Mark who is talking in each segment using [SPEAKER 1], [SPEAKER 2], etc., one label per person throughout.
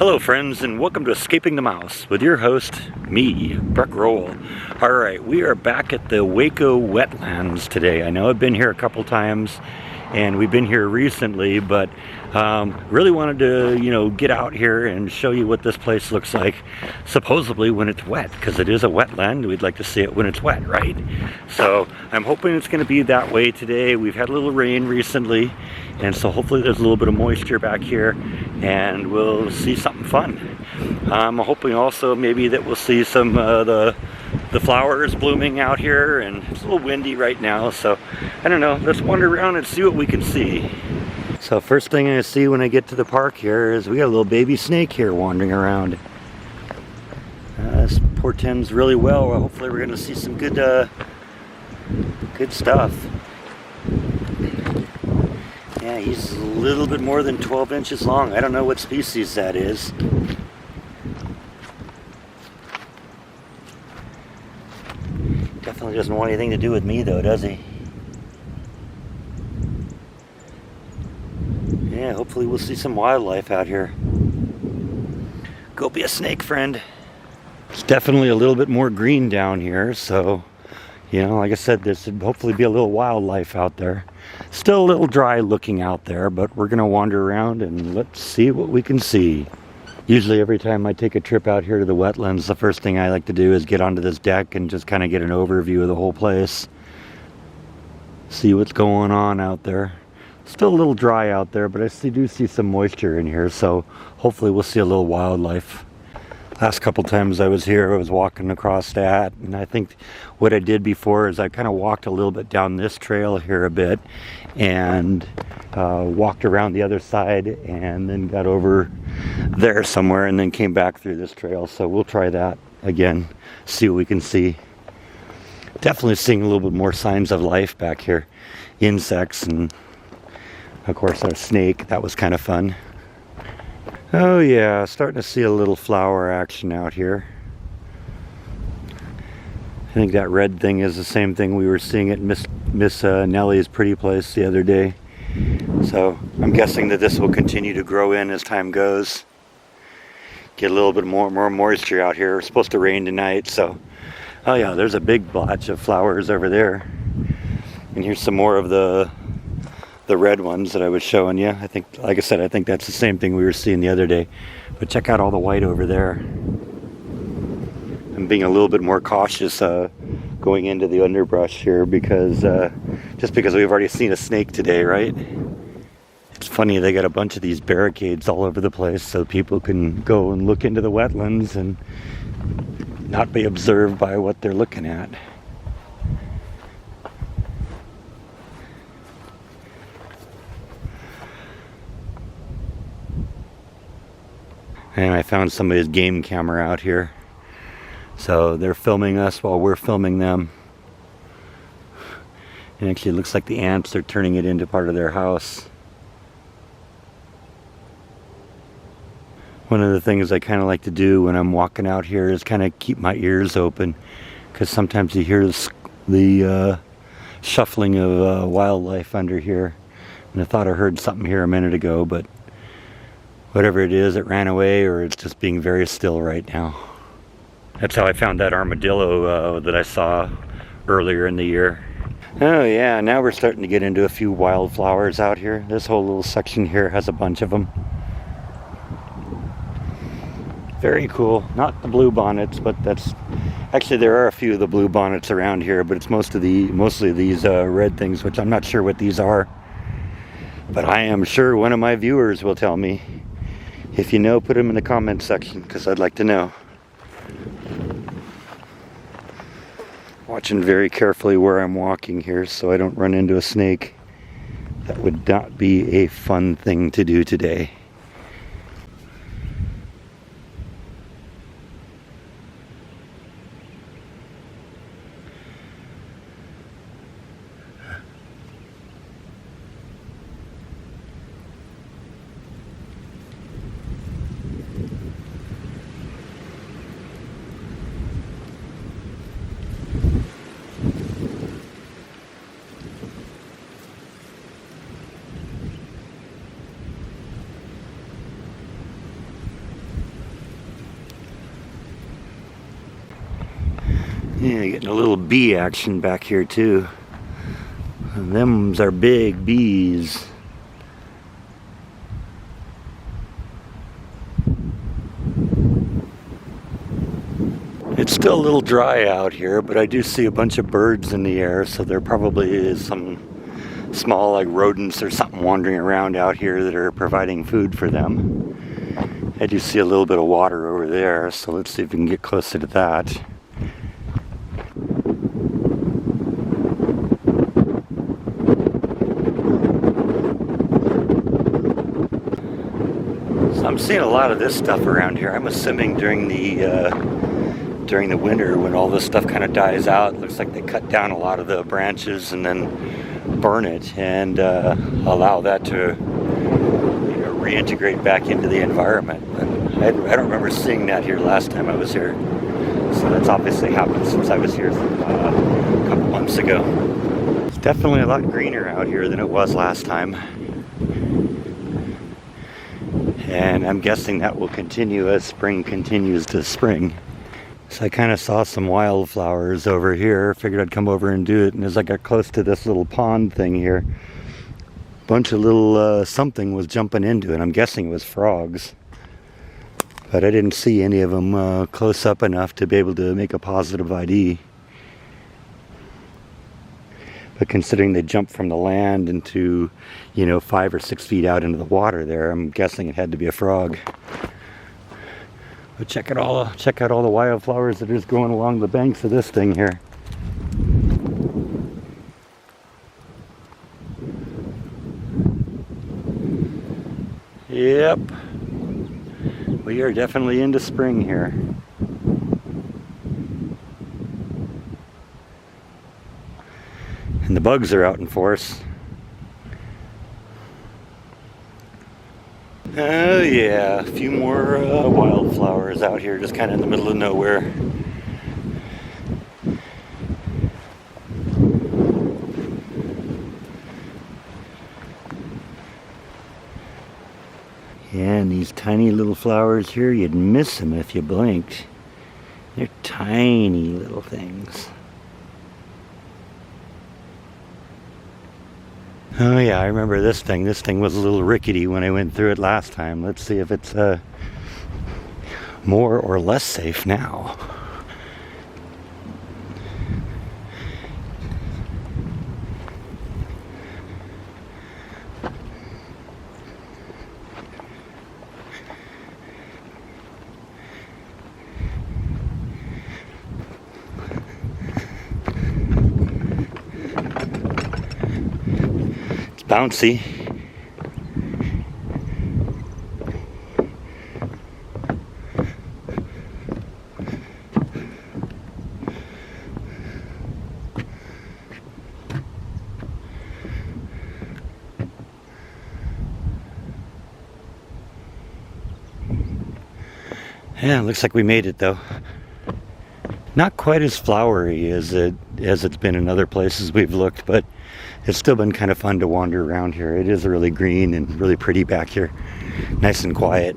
[SPEAKER 1] Hello friends, and welcome to Escaping the Mouse with your host, me, Breck Roll. Alright, we are back at the Waco Wetlands today. I know I've been here a couple times and we've been here recently, but really wanted to, get out here and show you what this place looks like supposedly when it's wet, because it is a wetland. We'd like to see it when it's wet, right? So I'm hoping it's going to be that way today. We've had a little rain recently, and so hopefully there's a little bit of moisture back here and we'll see something fun. I'm hoping also maybe that we'll see some the flowers blooming out here, and it's a little windy right now, so I don't know, let's wander around and see what we can see. So first thing I see when I get to the park here is we got a little baby snake here wandering around. This portends really well. Hopefully we're going to see some good stuff. Yeah, he's a little bit more than 12 inches long. I don't know what species that is. Definitely doesn't want anything to do with me though, does he? Yeah, hopefully we'll see some wildlife out here. Go be a snake, friend. It's definitely a little bit more green down here, so, like I said, there should hopefully be a little wildlife out there. Still a little dry looking out there, but we're gonna wander around and let's see what we can see. Usually every time I take a trip out here to the wetlands, the first thing I like to do is get onto this deck and just kind of get an overview of the whole place. See what's going on out there. Still a little dry out there, but I do see some moisture in here, so hopefully we'll see a little wildlife. Last couple times I was here, I was walking across that, and I think what I did before is I kind of walked a little bit down this trail here a bit and walked around the other side and then got over there somewhere and then came back through this trail. So we'll try that again, see what we can see. Definitely seeing a little bit more signs of life back here. Insects and of course our snake. That was kind of fun. Oh yeah, starting to see a little flower action out here. I think that red thing is the same thing we were seeing at Miss Nellie's pretty place the other day. So I'm guessing that this will continue to grow in as time goes. Get a little bit more moisture out here. It's supposed to rain tonight, so. Oh yeah, there's a big blotch of flowers over there. And here's some more of the red ones that I was showing you. I think, like I said, I think that's the same thing we were seeing the other day. But check out all the white over there. I'm being a little bit more cautious going into the underbrush here because just because we've already seen a snake today, right? It's funny, they got a bunch of these barricades all over the place so people can go and look into the wetlands and not be observed by what they're looking at. And I found somebody's game camera out here. So they're filming us while we're filming them. And actually it looks like the ants are turning it into part of their house. One of the things I kind of like to do when I'm walking out here is kind of keep my ears open, because sometimes you hear the shuffling of wildlife under here. And I thought I heard something here a minute ago, but whatever it is, it ran away or it's just being very still right now. That's how I found that armadillo that I saw earlier in the year. Oh yeah, now we're starting to get into a few wildflowers out here. This whole little section here has a bunch of them. Very cool. Not the blue bonnets, but that's actually there are a few of the blue bonnets around here, but it's mostly these red things, which I'm not sure what these are. But I am sure one of my viewers will tell me. If you know, put them in the comment section, because I'd like to know. Watching very carefully where I'm walking here so I don't run into a snake. That would not be a fun thing to do today. Yeah, getting a little bee action back here too. And them's our big bees. It's still a little dry out here, but I do see a bunch of birds in the air, so there probably is some small like rodents or something wandering around out here that are providing food for them. I do see a little bit of water over there, so let's see if we can get closer to that. So I'm seeing a lot of this stuff around here. I'm assuming during the winter when all this stuff kind of dies out, it looks like they cut down a lot of the branches and then burn it and allow that to reintegrate back into the environment. But I don't remember seeing that here last time I was here, so that's obviously happened since I was here a couple months ago. It's definitely a lot greener out here than it was last time, and I'm guessing that will continue as spring continues to spring. So I kind of saw some wildflowers over here, figured I'd come over and do it, and as I got close to this little pond thing here, a bunch of little something was jumping into it. I'm guessing it was frogs, but I didn't see any of them close up enough to be able to make a positive ID. But considering they jumped from the land into, 5 or 6 feet out into the water there, I'm guessing it had to be a frog. But check out all the wildflowers that are just growing along the banks of this thing here. Yep, we are definitely into spring here. And the bugs are out in force. Oh yeah, a few more wildflowers out here, just kind of in the middle of nowhere. Yeah, and these tiny little flowers here, you'd miss them if you blinked. They're tiny little things. Oh yeah, I remember this thing. This thing was a little rickety when I went through it last time. Let's see if it's more or less safe now. Bouncy. Yeah, looks like we made it though. Not quite as flowery as it's been in other places we've looked, but it's still been kind of fun to wander around here. It is really green and really pretty back here. Nice and quiet.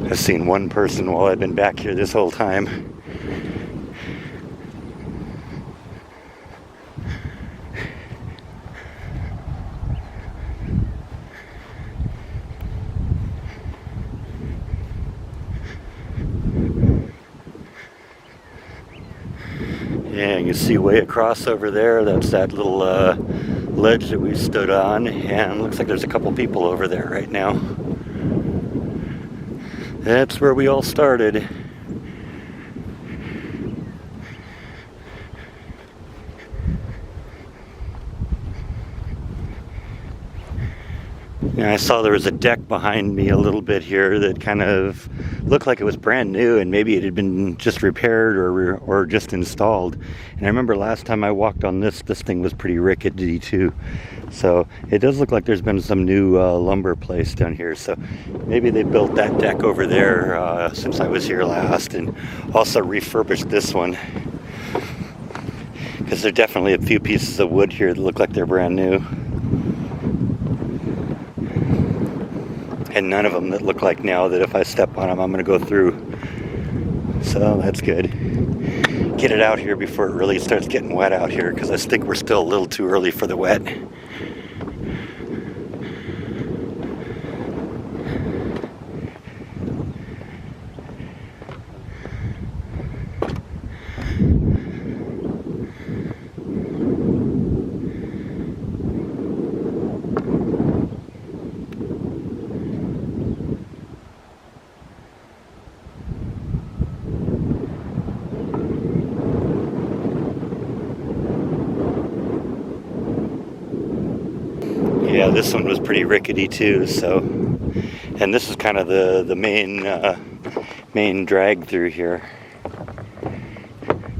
[SPEAKER 1] I've seen one person while I've been back here this whole time. Yeah, you can see way across over there, that's that little ledge that we stood on, and looks like there's a couple people over there right now. That's where we all started. And I saw there was a deck behind me a little bit here that kind of looked like it was brand new, and maybe it had been just repaired or just installed. And I remember last time I walked on this thing was pretty rickety too. So it does look like there's been some new lumber placed down here. So maybe they built that deck over there since I was here last, and also refurbished this one. Because there are definitely a few pieces of wood here that look like they're brand new. And none of them that look like now that if I step on them I'm going to go through. So that's good. get it out here before it really starts getting wet out here, because I think we're still a little too early for the wet. Yeah, this one was pretty rickety too, so, and this is kind of the main drag through here.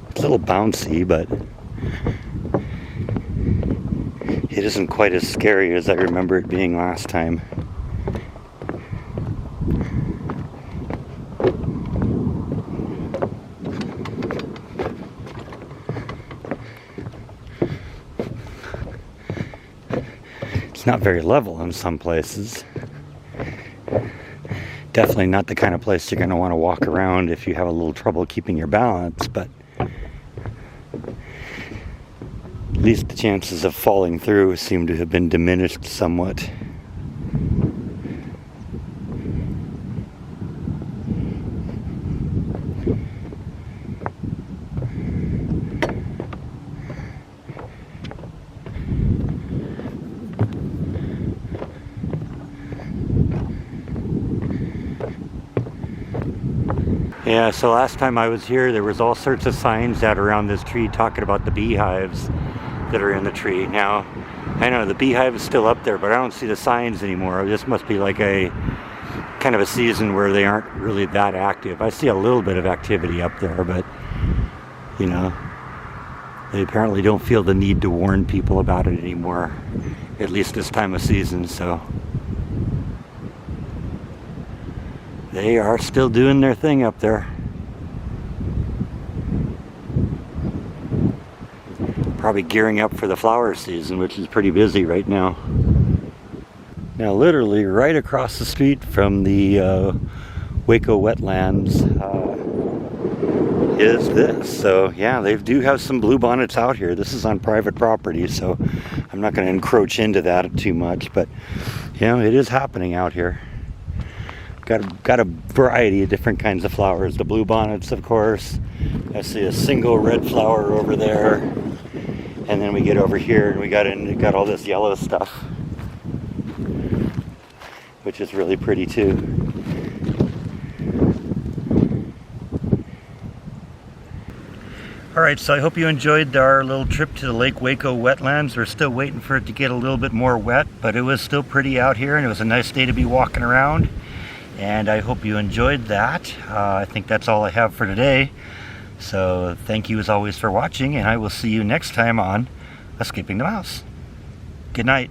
[SPEAKER 1] It's a little bouncy, but it isn't quite as scary as I remember it being last time. Not very level in some places. Definitely not the kind of place you're going to want to walk around if you have a little trouble keeping your balance, but at least the chances of falling through seem to have been diminished somewhat. Yeah, so last time I was here, there was all sorts of signs out around this tree talking about the beehives that are in the tree. Now, I know the beehive is still up there, but I don't see the signs anymore. This must be like a kind of a season where they aren't really that active. I see a little bit of activity up there, but you know, they apparently don't feel the need to warn people about it anymore, at least this time of season, so they are still doing their thing up there. Probably gearing up for the flower season, which is pretty busy right now. Now, literally right across the street from the Waco Wetlands is this. So yeah, they do have some blue bonnets out here. This is on private property, so I'm not going to encroach into that too much, but you know, it is happening out here. Got a variety of different kinds of flowers. The blue bonnets, of course. I see a single red flower over there, and then we get over here and we got all this yellow stuff, which is really pretty too. Alright, so I hope you enjoyed our little trip to the Lake Waco Wetlands. We're still waiting for it to get a little bit more wet, but it was still pretty out here, and it was a nice day to be walking around. And I hope you enjoyed that. I think that's all I have for today. So thank you as always for watching, and I will see you next time on Escaping the Mouse. Good night.